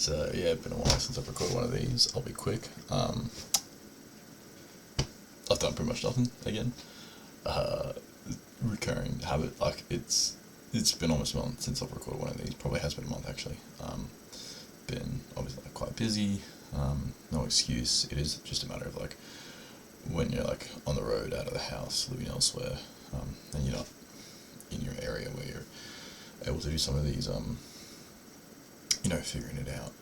So yeah, it's been a while since I've recorded one of these. I'll be quick. I've done pretty much nothing again. Recurring habit. Like it's been almost a month since I've recorded one of these. Probably has been a month actually. Been obviously quite busy. No excuse. It is just a matter of like when you're like on the road, out of the house, living elsewhere, and you're not in your area where you're able to do some of these, figuring it out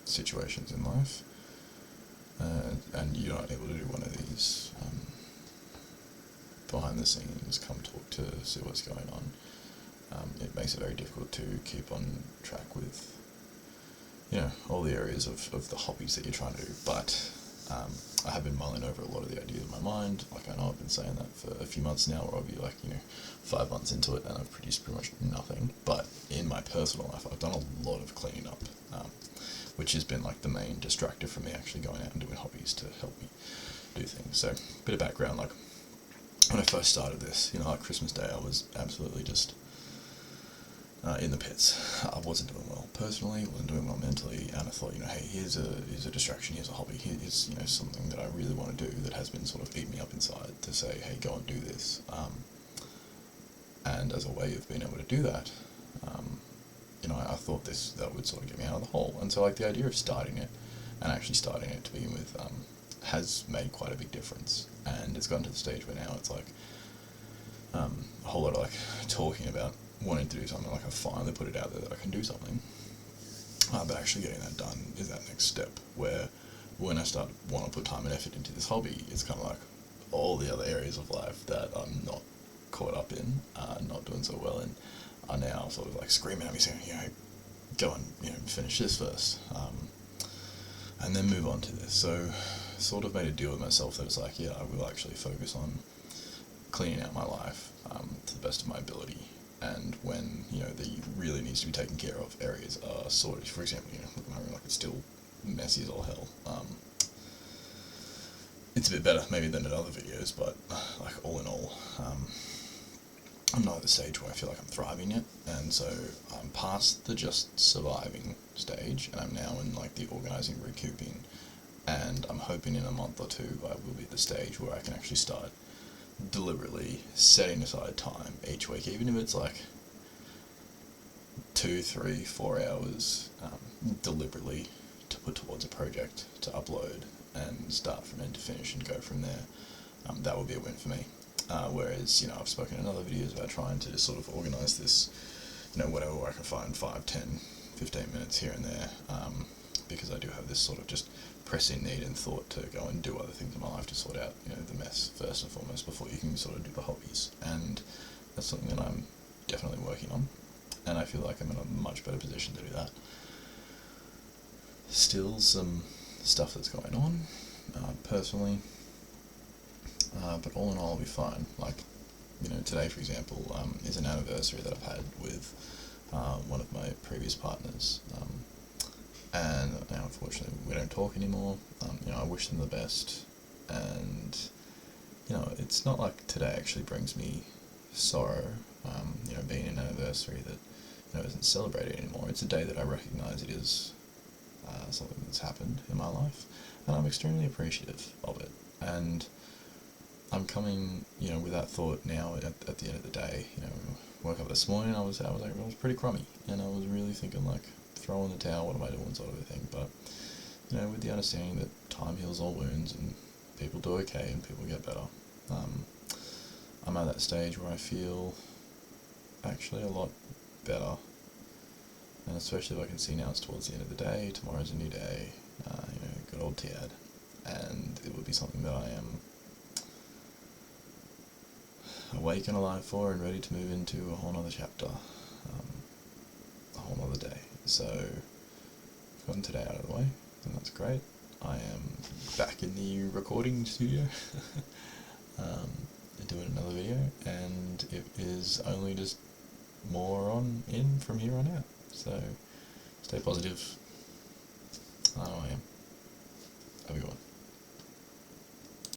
situations in life, and you're not able to do one of these behind the scenes, come talk to see what's going on. It makes it very difficult to keep on track with, all the areas of the hobbies that you're trying to do. But I have been mulling over a lot of the ideas in my mind. Like, I know I've been saying that for a few months now, or I'll be 5 months into it and I've produced pretty much nothing. But in my personal life, I've done a lot of cleaning up, which has been like the main distractor for me actually going out and doing hobbies to help me do things. So, bit of background, like when I first started this, like Christmas Day, I was absolutely just in the pits. I wasn't doing well personally, wasn't doing well mentally, and I thought, hey, here's a distraction, here's a hobby, here's something that I really want to do that has been sort of eating me up inside, to say, hey, go and do this. And as a way of being able to do that, I thought that would sort of get me out of the hole. And so, like, the idea of starting it, and actually starting it to begin with, has made quite a big difference. And it's gotten to the stage where now it's like a whole lot of like talking about wanting to do something. Like, I finally put it out there that I can do something, but actually getting that done is that next step, where when I want to put time and effort into this hobby, it's kind of like all the other areas of life that I'm not caught up in, not doing so well in, are now sort of like screaming at me saying, go and finish this first, and then move on to this. So sort of made a deal with myself that it's like, I will actually focus on cleaning out my life to the best of my ability. And when, the really needs to be taken care of areas are sorted. For example, look at my room, like, it's still messy as all hell. It's a bit better maybe than in other videos, but like all in all, I'm not at the stage where I feel like I'm thriving yet. And so I'm past the just surviving stage, and I'm now in like the organising, recouping, and I'm hoping in a month or two I will be at the stage where I can actually start deliberately setting aside time each week, even if it's like 2, 3, 4 hours, deliberately to put towards a project to upload and start from end to finish and go from there. That would be a win for me. Whereas, I've spoken in other videos about trying to just sort of organise this, whatever I can find, 5, 10, 15 minutes here and there, because I do have this sort of just pressing need and thought to go and do other things in my life to sort out, the mess first and foremost before you can sort of do the hobbies. And that's something that I'm definitely working on, and I feel like I'm in a much better position to do that. Still some stuff that's going on, personally, but all in all, I'll be fine. Like, today, for example, is an anniversary that I've had with one of my previous partners, and unfortunately we don't talk anymore. I wish them the best, and it's not like today actually brings me sorrow, being an anniversary that isn't celebrated anymore. It's a day that I recognise it is something that's happened in my life, and I'm extremely appreciative of it. And I'm coming, with that thought now at the end of the day. Woke up this morning, I was pretty crummy, and I was really thinking like, throw in the towel, what am I doing, sort of a thing. But with the understanding that time heals all wounds, and people do okay, and people get better. I'm at that stage where I feel actually a lot better, and especially if I can see now it's towards the end of the day, tomorrow's a new day, good old Tiad, and it would be something that I am awake and alive for and ready to move into a whole other chapter, a whole other day. So I've gotten today out of the way, and that's great. I am back in the recording studio doing another video, and it is only just more on in from here on out. So stay positive. I know I am. Have a good one.